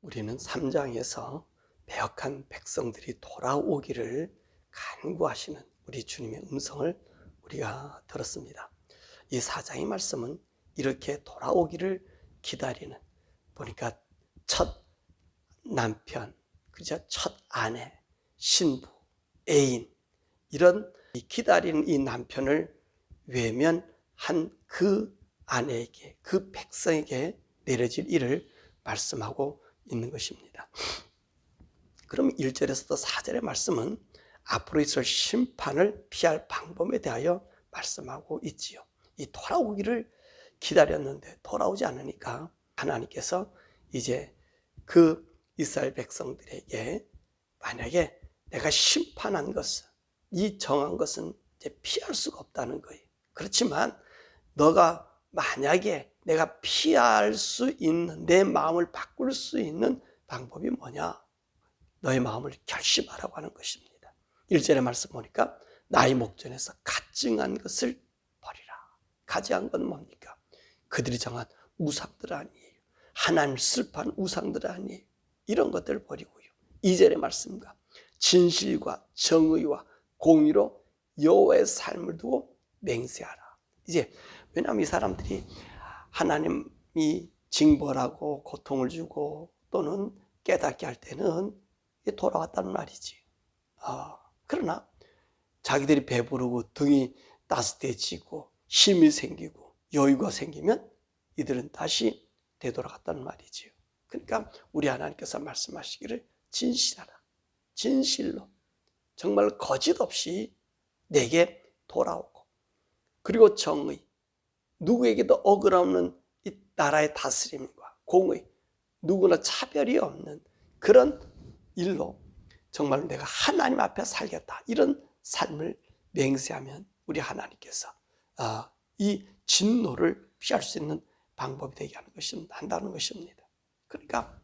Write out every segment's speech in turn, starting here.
우리는 3장에서 배역한 백성들이 돌아오기를 간구하시는 우리 주님의 음성을 우리가 들었습니다. 이 4장의 말씀은 이렇게 돌아오기를 기다리는, 보니까 첫 남편, 그죠? 첫 아내, 신부, 애인, 이런 기다리는 이 남편을 외면한 그 아내에게, 그 백성에게 내려질 일을 말씀하고 있는 것입니다. 그럼 1절에서도 4절의 말씀은 앞으로 있을 심판을 피할 방법에 대하여 말씀하고 있지요. 이 돌아오기를 기다렸는데 돌아오지 않으니까 하나님께서 이제 그 이스라엘 백성들에게 만약에 내가 심판한 것은, 이 정한 것은 이제 피할 수가 없다는 거예요. 그렇지만 너가 만약에 내가 피할 수 있는, 내 마음을 바꿀 수 있는 방법이 뭐냐? 너의 마음을 결심하라고 하는 것입니다. 1절의 말씀 보니까 나의 목전에서 가증한 것을 버리라. 가증한 건 뭡니까? 그들이 정한 우상들 아니에요. 하나님을 슬퍼한 우상들 아니에요. 이런 것들을 버리고요. 2절의 말씀과 진실과 정의와 공의로 여호와의 삶을 두고 맹세하라. 이제 왜냐하면 이 사람들이 하나님이 징벌하고 고통을 주고 또는 깨닫게 할 때는 돌아왔다는 말이지. 그러나 자기들이 배부르고 등이 따뜻해지고 힘이 생기고 여유가 생기면 이들은 다시 되돌아갔다는 말이지요. 그러니까 우리 하나님께서 말씀하시기를 진실하라. 진실로 정말 거짓 없이 내게 돌아오고, 그리고 정의, 누구에게도 억울함없는 이 나라의 다스림과 공의, 누구나 차별이 없는 그런 일로 정말 내가 하나님 앞에 살겠다, 이런 삶을 맹세하면 우리 하나님께서 이 진노를 피할 수 있는 방법이 되게 한다는 것입니다. 그러니까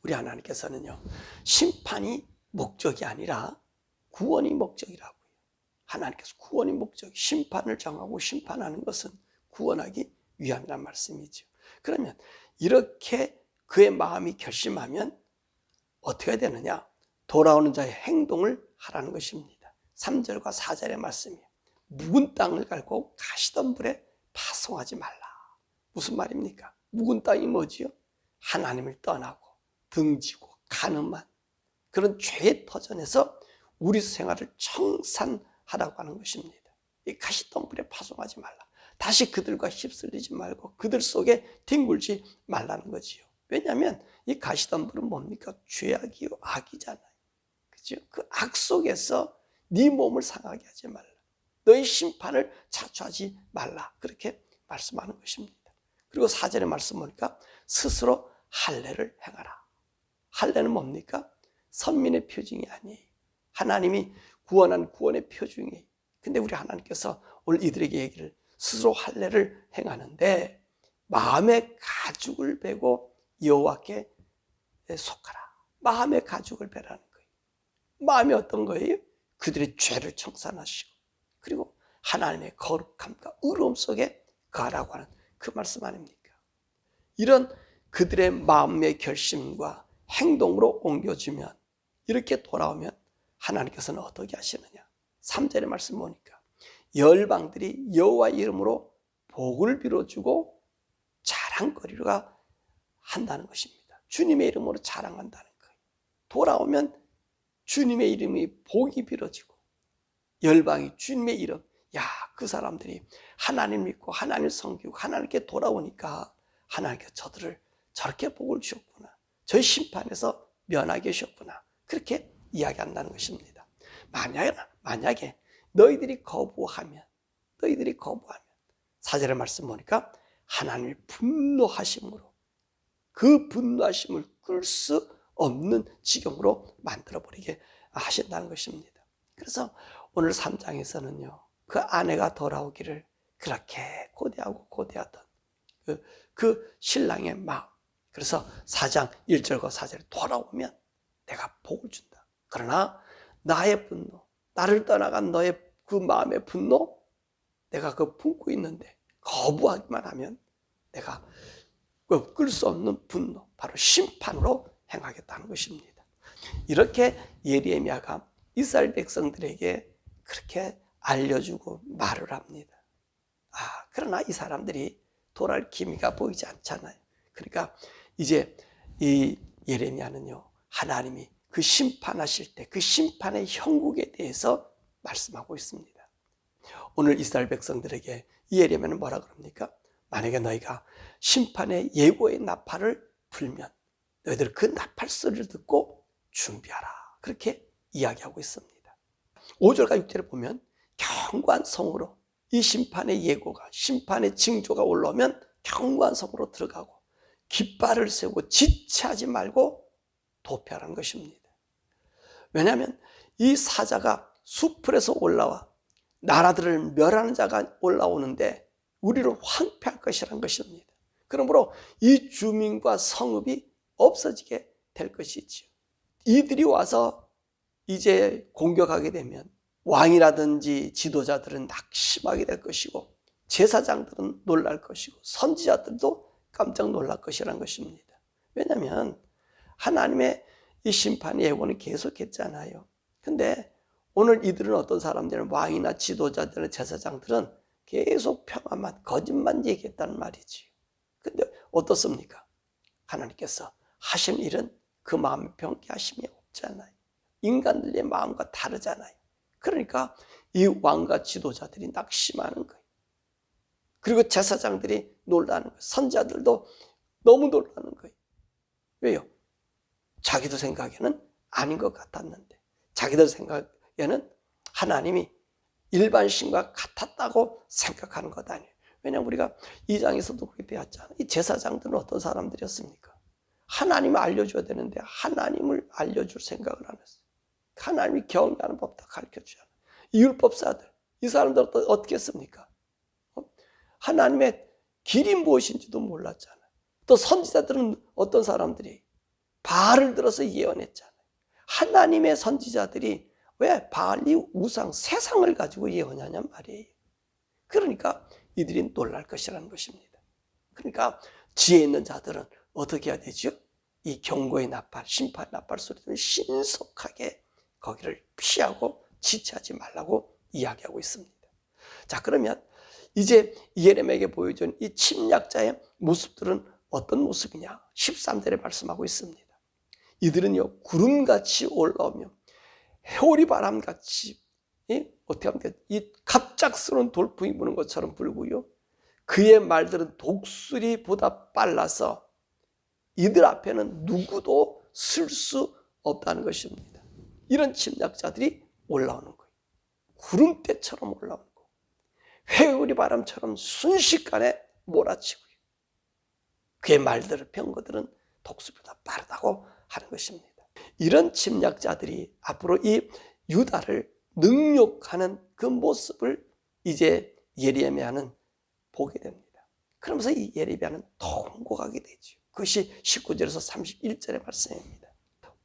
우리 하나님께서는요, 심판이 목적이 아니라 구원이 목적이라고요. 하나님께서 구원이 목적, 심판을 정하고 심판하는 것은 구원하기 위함이란 말씀이죠. 그러면 이렇게 그의 마음이 결심하면 어떻게 되느냐? 돌아오는 자의 행동을 하라는 것입니다. 3절과 4절의 말씀이에요. 묵은 땅을 갈고 가시덤불에 파송하지 말라. 무슨 말입니까? 묵은 땅이 뭐지요? 하나님을 떠나고 등지고 가늠한 그런 죄의 터전에서 우리 생활을 청산하라고 하는 것입니다. 이 가시덤불에 파송하지 말라. 다시 그들과 휩쓸리지 말고 그들 속에 뒹굴지 말라는 거지요. 왜냐하면 이 가시덤불은 뭡니까? 죄악이요, 악이잖아요. 그죠? 그 악 속에서 네 몸을 상하게 하지 말라. 너의 심판을 자초하지 말라. 그렇게 말씀하는 것입니다. 그리고 4절의 말씀 보니까 스스로 할례를 행하라. 할례는 뭡니까? 선민의 표징이 아니에요. 하나님이 구원한 구원의 표징이에요. 근데 우리 하나님께서 오늘 이들에게 얘기를, 스스로 할례를 행하는데 마음의 가죽을 베고 여호와께 속하라. 마음의 가죽을 베라는 거예요. 마음이 어떤 거예요? 그들의 죄를 청산하시고, 그리고 하나님의 거룩함과 의로움 속에 거하라고 하는 그 말씀 아닙니까? 이런 그들의 마음의 결심과 행동으로 옮겨주면, 이렇게 돌아오면 하나님께서는 어떻게 하시느냐? 3절의 말씀 보니까 열방들이 여호와 이름으로 복을 빌어주고 자랑거리가 한다는 것입니다. 주님의 이름으로 자랑한다는 거예요. 돌아오면 주님의 이름이 복이 빌어지고 열방이 주님의 이름, 그 사람들이 하나님 믿고 하나님을 섬기고 하나님께 돌아오니까 하나님께서 저들을 저렇게 복을 주셨구나, 저희 심판에서 면하게 하셨구나, 그렇게 이야기한다는 것입니다. 만약에 너희들이 거부하면 4절의 말씀 보니까 하나님의 분노하심으로, 그 분노하심을 끌 수 없는 지경으로 만들어버리게 하신다는 것입니다. 그래서 오늘 3장에서는요, 그 아내가 돌아오기를 그렇게 고대하던 그 신랑의 마음, 그래서 4장 1절과 4절에 돌아오면 내가 복을 준다. 그러나 나의 분노, 나를 떠나간 너의 그 마음의 분노, 내가 그 품고 있는데 거부하기만 하면 내가 끌 수 없는 분노, 바로 심판으로 행하겠다는 것입니다. 이렇게 예레미야가 이스라엘 백성들에게 그렇게 알려주고 말을 합니다. 그러나 이 사람들이 돌아올 기미가 보이지 않잖아요. 그러니까 이제 이 예레미야는요, 하나님이 그 심판하실 때 그 심판의 형국에 대해서 말씀하고 있습니다. 오늘 이스라엘 백성들에게 이 예레미야는 뭐라 그럽니까? 만약에 너희가 심판의 예고의 나팔을 불면 너희들 그 나팔 소리를 듣고 준비하라, 그렇게 이야기하고 있습니다. 5절과 6절에 보면 견고한 성으로 이 심판의 예고가, 심판의 징조가 올라오면 견고한 성으로 들어가고 깃발을 세우고 지체하지 말고 도피하라는 것입니다. 왜냐하면 이 사자가 수풀에서 올라와 나라들을 멸하는 자가 올라오는데 우리를 황폐할 것이라는 것입니다. 그러므로 이 주민과 성읍이 없어지게 될 것이지요. 이들이 와서 이제 공격하게 되면 왕이라든지 지도자들은 낙심하게 될 것이고 제사장들은 놀랄 것이고 선지자들도 깜짝 놀랄 것이라는 것입니다. 왜냐하면 하나님의 이 심판의 예고는 계속했잖아요. 근데 오늘 이들은 어떤 사람들은 왕이나 지도자들은 제사장들은 계속 평화만, 거짓만 얘기했다는 말이지. 근데 어떻습니까? 하나님께서 하신 일은 그 마음의 평게 하심이 없잖아요. 인간들의 마음과 다르잖아요. 그러니까 이 왕과 지도자들이 낙심하는 거예요. 그리고 제사장들이 놀라는 거예요. 선지자들도 너무 놀라는 거예요. 왜요? 자기들 생각에는 아닌 것 같았는데, 자기들 생각에는 하나님이 일반 신과 같았다고 생각하는 것 아니에요. 왜냐하면 우리가 2장에서도 그렇게 배웠잖아요. 이 제사장들은 어떤 사람들이었습니까? 하나님을 알려줘야 되는데 하나님을 알려줄 생각을 안 했어요. 하나님이 경외하는 법 다 가르쳐주잖아요. 이 율법사들, 이 사람들은 어떻게 했습니까? 하나님의 길이 무엇인지도 몰랐잖아요. 또 선지자들은 어떤 사람들이 바알을 들어서 예언했잖아요. 하나님의 선지자들이 왜 바알이 우상, 세상을 가지고 예언하냔 말이에요. 그러니까 이들이 놀랄 것이라는 것입니다. 그러니까 지혜 있는 자들은 어떻게 해야 되죠? 이 경고의 나팔, 심판의 나팔 소리를 신속하게 거기를 피하고 지체하지 말라고 이야기하고 있습니다. 자, 그러면 이제 예레미야에게 보여준 이 침략자의 모습들은 어떤 모습이냐? 13절에 말씀하고 있습니다. 이들은요, 구름같이 올라오며 해오리 바람같이 어떻게 하면 이 갑작스러운 돌풍이 부는 것처럼 불고요. 그의 말들은 독수리보다 빨라서 이들 앞에는 누구도 쓸 수 없다는 것입니다. 이런 침략자들이 올라오는 거예요. 구름대처럼 올라오는 거예요. 회오리 바람처럼 순식간에 몰아치고요. 그의 말들을 병거들은 독수리보다 빠르다고 하는 것입니다. 이런 침략자들이 앞으로 이 유다를 능욕하는 그 모습을 이제 예레미야는 보게 됩니다. 그러면서 이 예레미야는 통곡하게 되죠. 그것이 19절에서 31절의 말씀입니다.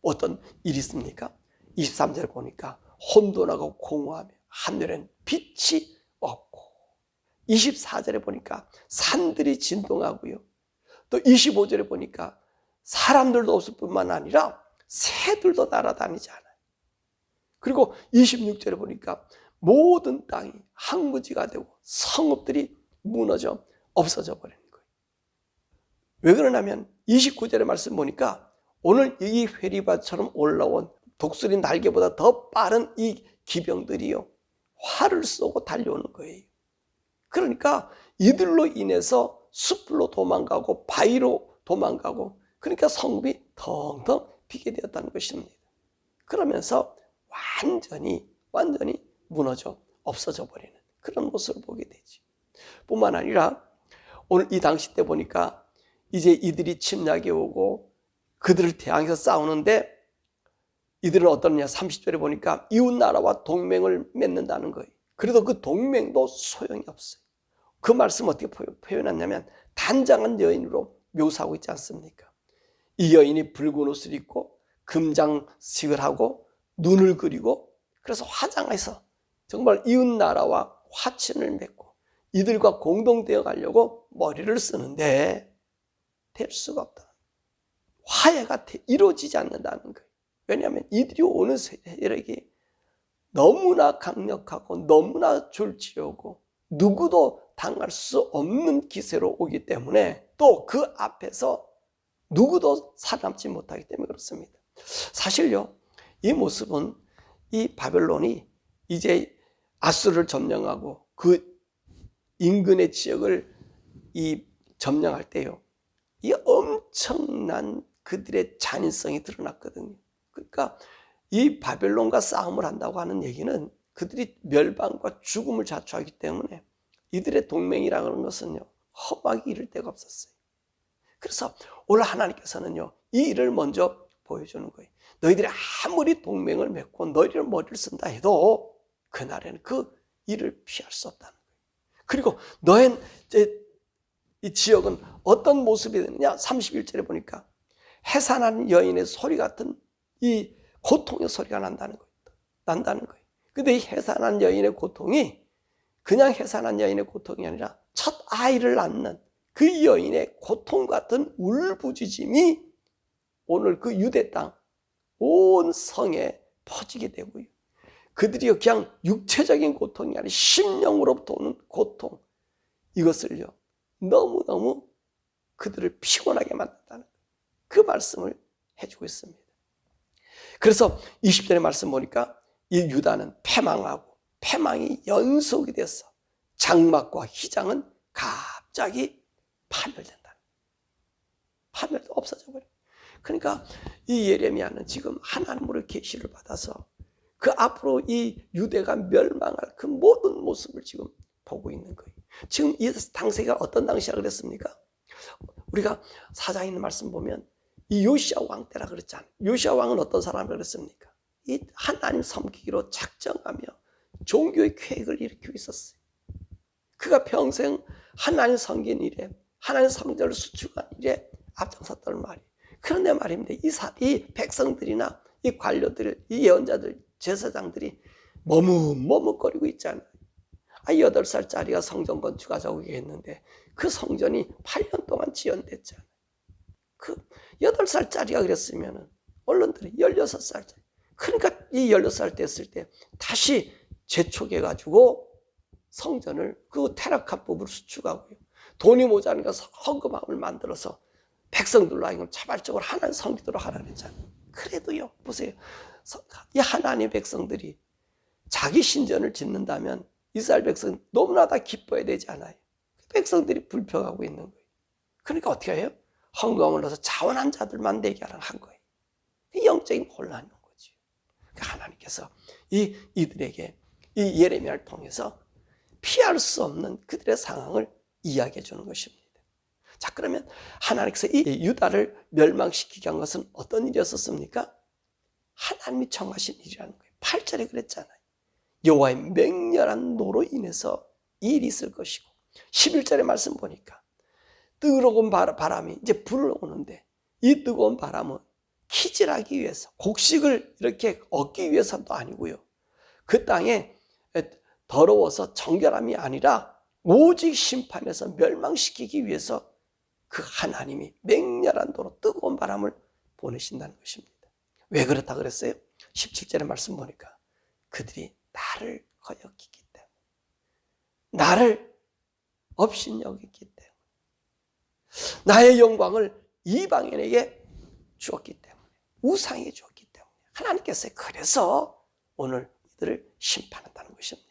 어떤 일이 있습니까? 23절에 보니까 혼돈하고 공허하며 하늘엔 빛이 없고, 24절에 보니까 산들이 진동하고요. 또 25절에 보니까 사람들도 없을 뿐만 아니라 새들도 날아다니지 않아요. 그리고 26절에 보니까 모든 땅이 황무지가 되고 성읍들이 무너져 없어져 버리는 거예요. 왜 그러냐면 29절의 말씀 보니까 오늘 이 회리밭처럼 올라온 독수리 날개보다 더 빠른 이 기병들이요, 활을 쏘고 달려오는 거예요. 그러니까 이들로 인해서 숲으로 도망가고 바위로 도망가고, 그러니까 성읍이 텅텅 비게 되었다는 것입니다. 그러면서 완전히 무너져 없어져 버리는 그런 모습을 보게 되지. 뿐만 아니라 오늘 이 당시 때 보니까 이제 이들이 침략해 오고 그들을 대항해서 싸우는데 이들은 어떠냐, 30절에 보니까 이웃 나라와 동맹을 맺는다는 거예요. 그래도 그 동맹도 소용이 없어요. 그 말씀 어떻게 표현했냐면 단장한 여인으로 묘사하고 있지 않습니까? 이 여인이 붉은 옷을 입고 금장식을 하고 눈을 그리고, 그래서 화장해서 정말 이웃 나라와 화친을 맺고 이들과 공동되어 가려고 머리를 쓰는데 될 수가 없다. 화해가 이루어지지 않는다는 거예요. 왜냐하면 이들이 오는 세력이 너무나 강력하고 너무나 졸지오고 누구도 당할 수 없는 기세로 오기 때문에 또 그 앞에서 누구도 살아남지 못하기 때문에 그렇습니다. 사실요, 이 모습은 이 바벨론이 이제 아수르를 점령하고 그 인근의 지역을 점령할 때요, 이 엄청난 그들의 잔인성이 드러났거든요. 그러니까 이 바벨론과 싸움을 한다고 하는 얘기는 그들이 멸망과 죽음을 자초하기 때문에 이들의 동맹이라는 것은요, 험하게 이를 데가 없었어요. 그래서 오늘 하나님께서는요, 이 일을 먼저 보여주는 거예요. 너희들이 아무리 동맹을 맺고 너희를 머리를 쓴다 해도 그날에는 그 일을 피할 수 없다는 거예요. 그리고 너의 이 지역은 어떤 모습이 되느냐? 31절에 보니까 해산하는 여인의 소리 같은 이 고통의 소리가 난다는 거예요. 근데 이 해산한 여인의 고통이 그냥 해산한 여인의 고통이 아니라 첫 아이를 낳는 그 여인의 고통 같은 울부짖음이 오늘 그 유대 땅 온 성에 퍼지게 되고요. 그들이 그냥 육체적인 고통이 아니라 심령으로부터 오는 고통, 이것을요, 너무너무 그들을 피곤하게 만든다는 그 말씀을 해주고 있습니다. 그래서 20절의 말씀 보니까 이 유다는 패망하고 패망이 연속이 돼서 장막과 휘장은 갑자기 파멸된다. 파멸도 없어져 버려요. 그러니까 이 예레미야는 지금 하나님으로 계시를 받아서 그 앞으로 이 유대가 멸망할 그 모든 모습을 지금 보고 있는 거예요. 지금 이 당시가 어떤 당시라 그랬습니까? 우리가 사장에 있는 말씀 보면 이 요시야 왕 때라 그랬잖아요. 요시야 왕은 어떤 사람이라 그랬습니까? 이 하나님 섬기기로 작정하며 종교의 계획을 일으키고 있었어요. 그가 평생 하나님 섬긴 일에, 하나님 성전을 수축한 일에 앞장섰다는 말이에요. 그런데 말입니다. 이 백성들이나 이 관료들, 이 예언자들, 제사장들이 머뭇머뭇거리고 있잖아요. 8살짜리가 성전 건축하자고 했는데 그 성전이 8년 동안 지연됐잖아요. 그 8살짜리가 그랬으면 언론들이 16살짜리. 그러니까 이 16살 됐을 때 다시 재촉해가지고 성전을 그 테라카법으로 수축하고요. 돈이 모자라니까 헌금함을 만들어서 백성들로 하여금 자발적으로 하나님 섬기도록 하라 그랬잖아요. 그래도요, 보세요. 이 하나님의 백성들이 자기 신전을 짓는다면 이스라엘 백성은 너무나 다 기뻐해야 되지 않아요. 백성들이 불평하고 있는 거예요. 그러니까 어떻게 해요? 헌금을 넣어서 자원한 자들만 내게 하라고 한 거예요. 영적인 혼란이 온 거죠. 그러니까 하나님께서 이들에게 이 예레미야를 통해서 피할 수 없는 그들의 상황을 이야기해 주는 것입니다. 자, 그러면 하나님께서 이 유다를 멸망시키게 한 것은 어떤 일이었습니까? 하나님이 정하신 일이라는 거예요. 8절에 그랬잖아요. 여호와의 맹렬한 노로 인해서 이 일이 있을 것이고, 11절의 말씀 보니까 뜨거운 바람이 이제 불어오는데 이 뜨거운 바람은 키질하기 위해서, 곡식을 이렇게 얻기 위해서도 아니고요. 그 땅에 더러워서 정결함이 아니라 오직 심판에서 멸망시키기 위해서 그 하나님이 맹렬한 도로 뜨거운 바람을 보내신다는 것입니다. 왜 그렇다 그랬어요? 17절의 말씀 보니까 그들이 나를 거역했기 때문에, 나를 업신여겼기 때문에, 나의 영광을 이방인에게 주었기 때문에, 우상에게 주었기 때문에 하나님께서 그래서 오늘 이들을 심판한다는 것입니다.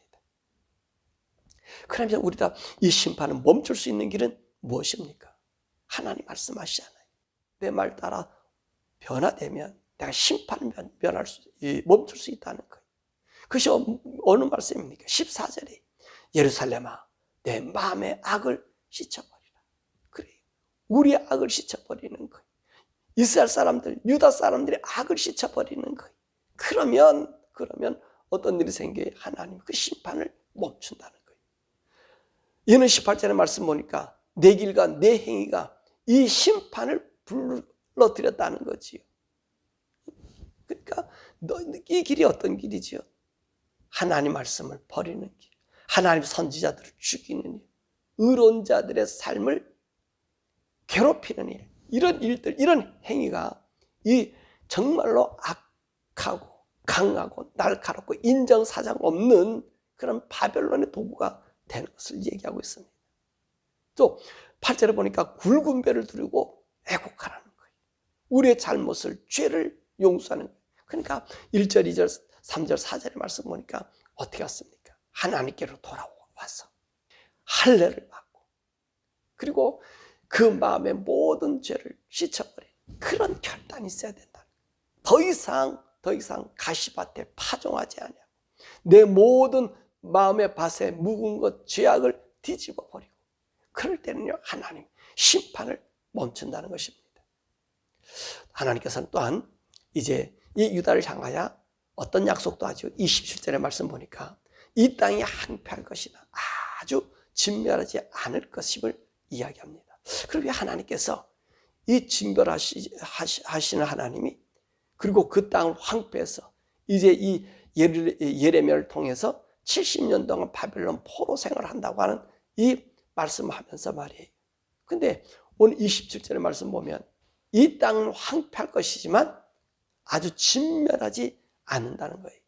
그러면 우리가 이 심판을 멈출 수 있는 길은 무엇입니까? 하나님 말씀하시잖아요. 내 말 따라 변화되면 내가 심판을 멈출 수 있다는 거예요. 그것이 어느 말씀입니까? 14절에 예루살렘아 내 마음의 악을 씻어버리라. 그래요. 우리의 악을 씻어버리는 거예요. 이스라엘 사람들, 유다 사람들의 악을 씻어버리는 거예요. 그러면 어떤 일이 생겨요? 하나님 그 심판을 멈춘다는 거예요. 이는 18절의 말씀 보니까 내 길과 내 행위가 이 심판을 불러들였다는 거지요. 그러니까 이 길이 어떤 길이지요? 하나님 말씀을 버리는 길, 하나님 선지자들을 죽이는 일, 의로운 자들의 삶을 괴롭히는 일, 이런 일들, 이런 행위가 이 정말로 악하고 강하고 날카롭고 인정사정 없는 그런 바벨론의 도구가 되는 것을 얘기하고 있습니다. 또 8절에 보니까 굵은 배를 두르고 애곡하라는 거예요. 우리의 잘못을, 죄를 용서하는 거예요. 그러니까 1절, 2절, 3절, 4절의 말씀 보니까 어떻게 왔습니까? 하나님께로 돌아와서 할례를 받고, 그리고 그 마음의 모든 죄를 씻어버리는 그런 결단이 있어야 된다. 더 이상 가시밭에 파종하지 아니하고 내 모든 마음의 밭에 묵은 것, 죄악을 뒤집어 버리고, 그럴 때는요, 하나님 심판을 멈춘다는 것입니다. 하나님께서는 또한 이제 이 유다를 향하여 어떤 약속도 하죠. 27절의 말씀 보니까 이 땅이 항폐할 것이나 아주 진멸하지 않을 것임을 이야기합니다. 그리고 하나님께서 이 진멸하시는 하나님이, 그리고 그 땅을 황폐해서 이제 이 예레미야를 통해서 70년 동안 바벨론 포로 생활을 한다고 하는 이 말씀을 하면서 말이에요. 근데 오늘 27절의 말씀 보면 이 땅은 황폐할 것이지만 아주 진멸하지 않는다는 거예요.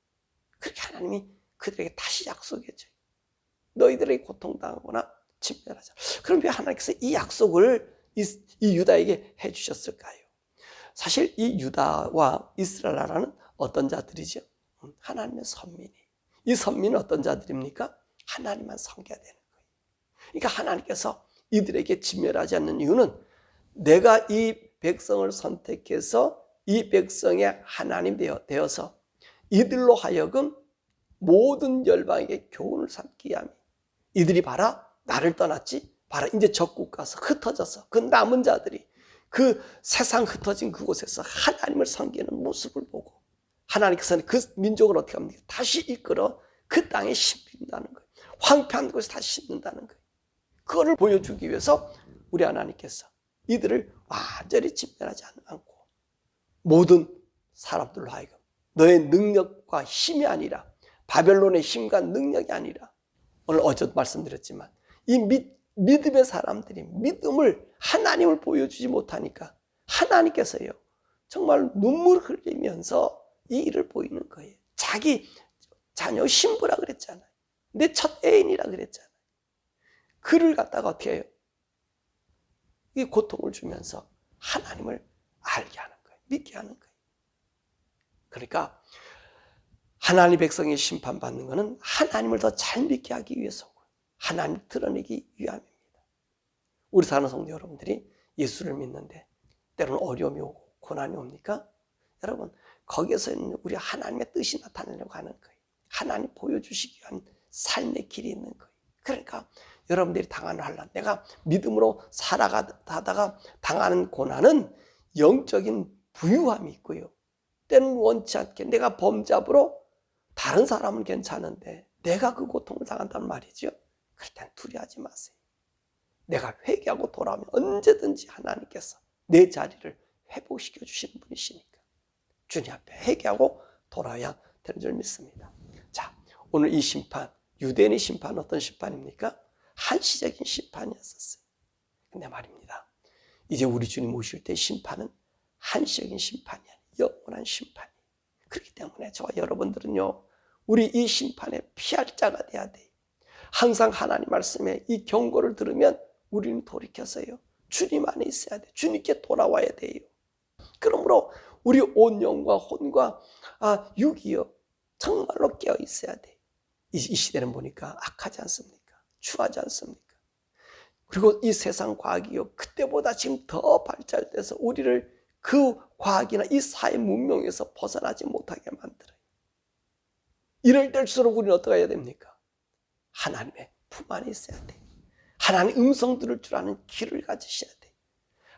그렇게 하나님이 그들에게 다시 약속해줘요. 너희들에게 고통당하거나 진멸하자. 그럼 왜 하나님께서 이 약속을 이 유다에게 해주셨을까요? 사실 이 유다와 이스라엘 나라는 어떤 자들이죠? 하나님의 선민이. 이 선민은 어떤 자들입니까? 하나님만 섬겨야 되는 거예요. 그러니까 하나님께서 이들에게 진멸하지 않는 이유는 내가 이 백성을 선택해서 이 백성의 하나님 되어서 이들로 하여금 모든 열방에게 교훈을 삼기 위함이, 이들이 봐라 나를 떠났지, 봐라 이제 적국 가서 흩어져서 그 남은 자들이 그 세상 흩어진 그곳에서 하나님을 섬기는 모습을 보고 하나님께서는 그 민족을 어떻게 합니까? 다시 이끌어 그 땅에 심는다는 거예요. 황폐한 곳에 다시 심는다는 거예요. 그거를 보여주기 위해서 우리 하나님께서 이들을 완전히 진멸하지 않고 모든 사람들로 하여금 너의 능력과 힘이 아니라, 바벨론의 힘과 능력이 아니라, 오늘 어제도 말씀드렸지만 이 믿음의 사람들이 믿음을, 하나님을 보여주지 못하니까 하나님께서요 정말 눈물을 흘리면서 이 일을 보이는 거예요. 자기 자녀 신부라 그랬잖아요. 내 첫 애인이라 그랬잖아요. 그를 갖다가 어떻게 해요? 이 고통을 주면서 하나님을 알게 하는 거예요. 믿게 하는 거예요. 그러니까 하나님 백성이 심판받는 것은 하나님을 더 잘 믿게 하기 위해서고 하나님을 드러내기 위함입니다. 우리 사는 성도 여러분들이 예수를 믿는데 때로는 어려움이 오고 고난이 옵니까? 여러분 거기에서는 우리 하나님의 뜻이 나타나려고 하는 거예요. 하나님 보여주시기 위한 삶의 길이 있는 거예요. 그러니까 여러분들이 당하는 환난, 내가 믿음으로 살아가다가 당하는 고난은 영적인 부유함이 있고요, 때는 원치 않게 내가 범죄로 다른 사람은 괜찮은데 내가 그 고통을 당한단 말이죠. 그럴 땐 두려워하지 마세요. 내가 회개하고 돌아오면 언제든지 하나님께서 내 자리를 회복시켜 주시는 분이시니까 주님 앞에 회개하고 돌아와야 되는 줄 믿습니다. 자, 오늘 이 심판, 유대인의 심판은 어떤 심판입니까? 한시적인 심판이었었어요. 근데 말입니다, 이제 우리 주님 오실 때 심판은 한시적인 심판이 아니에요. 영원한 심판이에요. 그렇기 때문에 저와 여러분들은요, 우리 이 심판에 피할 자가 돼야 돼요. 항상 하나님 말씀에 이 경고를 들으면 우리는 돌이켜서요 주님 안에 있어야 돼요. 주님께 돌아와야 돼요. 그러므로 우리 온 영과 혼과 육이요 정말로 깨어 있어야 돼요. 이 시대는 보니까 악하지 않습니까? 추하지 않습니까? 그리고 이 세상 과학이요 그때보다 지금 더 발달돼서 우리를 그 과학이나 이 사회 문명에서 벗어나지 못하게 만들어요. 이럴 때일수록 우리는 어떻게 해야 됩니까? 하나님의 품 안에 있어야 돼요. 하나님의 음성 들을 줄 아는 귀를 가지셔야 돼요.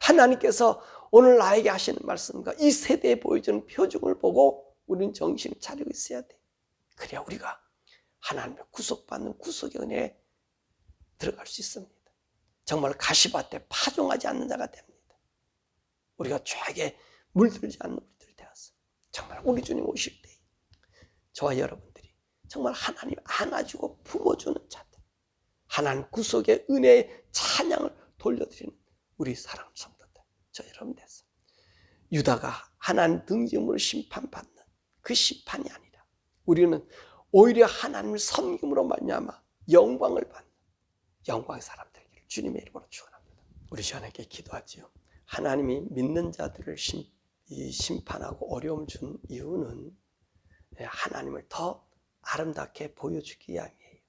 하나님께서 오늘 나에게 하시는 말씀과 이 세대에 보여주는 표적을 보고 우리는 정신을 차리고 있어야 돼요. 그래야 우리가 하나님의 구속받는 구속의 은혜에 들어갈 수 있습니다. 정말 가시밭에 파종하지 않는 자가 됩니다. 우리가 죄악에 물들지 않는 우리들 되어서 정말 우리 주님 오실 때 저와 여러분들이 정말 하나님 안아주고 품어주는 자들, 하나님 구속의 은혜의 찬양을 돌려드리는 우리 사랑하는 성도들 저처럼 돼서 유다가 하나님 등짐으로 심판받는 그 심판이 아니라 우리는 오히려 하나님을 섬김으로 말미암아 영광을 받는 영광의 사람 되기를 주님의 이름으로 축원합니다. 우리 시원하게 기도하지요. 하나님이 믿는 자들을 심판하고 어려움 준 이유는 하나님을 더 아름답게 보여주기 위함이에요.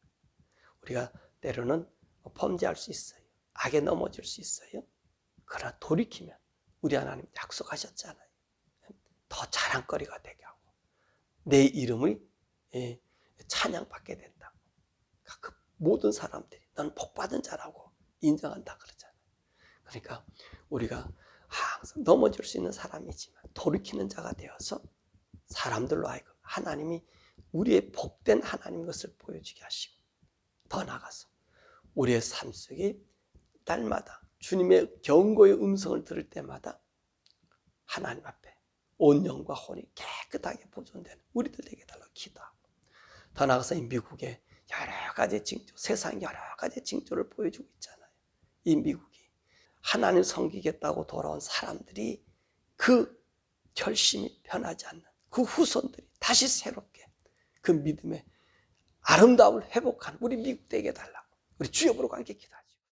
우리가 때로는 범죄할 수 있어요. 악에 넘어질 수 있어요. 그러나 돌이키면 우리 하나님 약속하셨잖아요. 더 자랑거리가 되게 하고 내 이름을 찬양받게 된다고. 그 모든 사람들이 넌 복받은 자라고 인정한다 그러잖아요. 그러니까 우리가 항상 넘어질 수 있는 사람이지만 돌이키는 자가 되어서 사람들로 하여금 하나님이 우리의 복된 하나님 것을 보여주게 하시고 더 나아가서 우리의 삶 속에 날마다 주님의 경고의 음성을 들을 때마다 하나님 앞에 온 영과 혼이 깨끗하게 보존되는 우리들 되게 달라고 기도하고 더 나아가서 이 미국의 여러 가지 징조, 세상 여러 가지 징조를 보여주고 있잖아요. 이 미국이 하나님 섬기겠다고 돌아온 사람들이 그 결심이 변하지 않는 그 후손들이 다시 새롭게 그 믿음의 아름다움을 회복하는 우리 미국 되게 달라고 우리 주여 부르고 함께 기도해요.